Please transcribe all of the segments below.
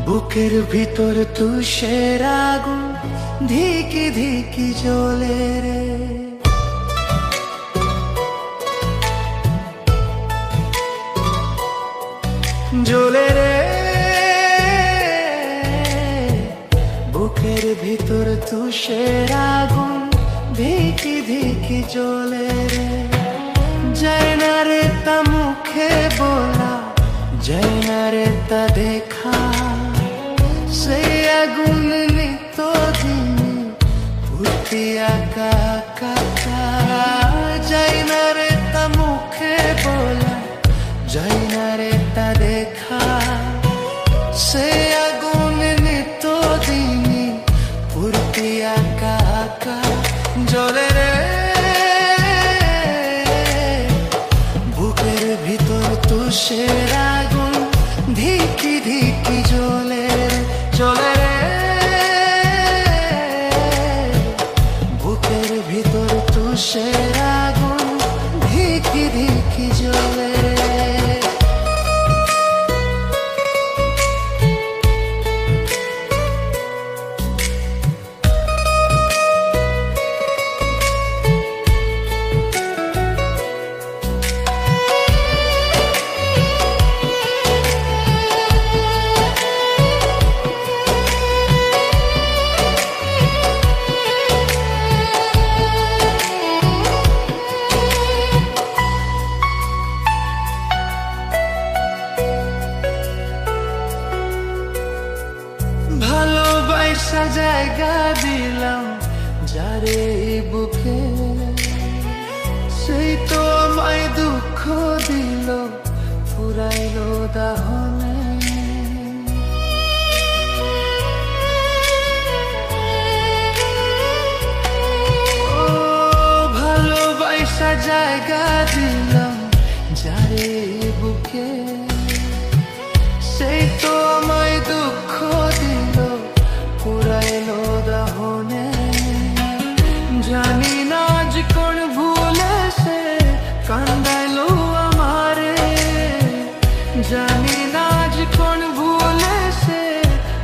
বুকের ভিতর তুষের আগুন ধিকি ধিকি জ্বলে রে। জ্বলে রে বুকের ভিতর তুষের আগুন ধিকি ধিকি জ্বলে রে। যায় না রে তা মুখে বলা, যায় না রে তা দেখা, সেই আগুন নিত দিনে ভর্তি আঁকা কাকা। যায় না রে তা মুখে বলা, যায় না রে তা দেখা, সেই আগুন নিত দিনে ভর্তি আঁকা আঁকা। জ্বলে রে বুকের ভিতর তুষের আগুন ধিকি ধিকি জ্বলে রে। জ্বলে রে বুকের ভিতর তুষের আগুন ধিকি ধিকি জ্বলে রে। ভালোবাসা জায়গা দিলাম যারে বুকে, সেই তো আমায় দুঃখ দিল ফুরাইলো দাহনে। ও ভালোবাসা জায়গা দিলাম যারে বুকে, সেই তো আমায় দুঃখ দিল পুরাইলো দাহনে। জানি না আজ কোন ভুলে সে কান্দাইলো আমারে, জানি না আজ কোন ভুলে সে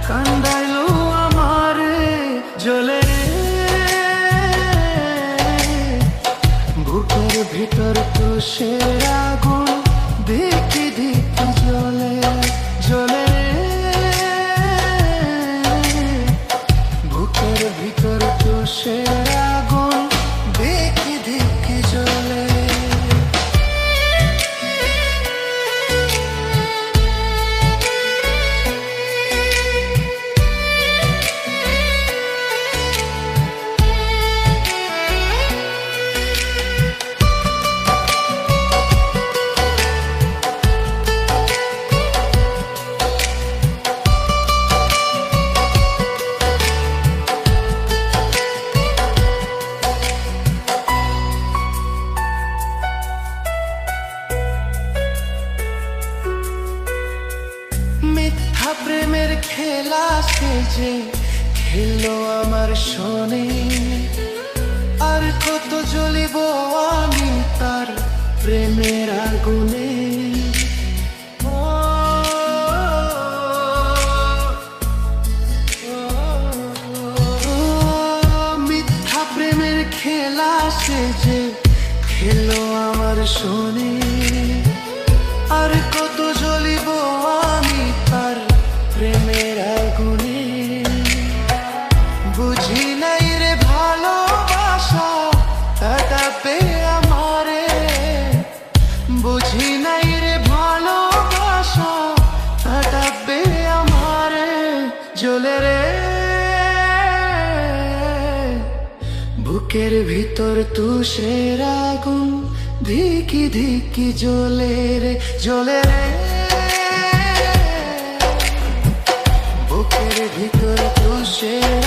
কান্দাইলো আমারে। জ্বলে বুকের ভিতর তুষের আগুন ধিকি ধিকি জ্বলে। জ্বলে বুকের ভিতর তুষের আগুন ধিকি ধিকি জ্বলে। মিথ্যা প্রেমের খেলা সে যে খেলো আমার শোনে, আর কত জ্বলিব আমি তার প্রেমের আগুনে। মিথ্যা প্রেমের খেলা সে যে খেলো আমার শোনে, আর কত জ্বলিব আমি তার প্রেমের আগুনে। বুঝি নাই রে ভালোবাসা এটা পেয়ে আমারে, বুঝি নাই রে ভালোবাসা এটা পেয়ে আমারে। জ্বলে রে বুকের ভিতর তুষের আগুন ধিকি ধিকি জ্বলে রে। জ্বলে রে বুকের ভিতর তুষের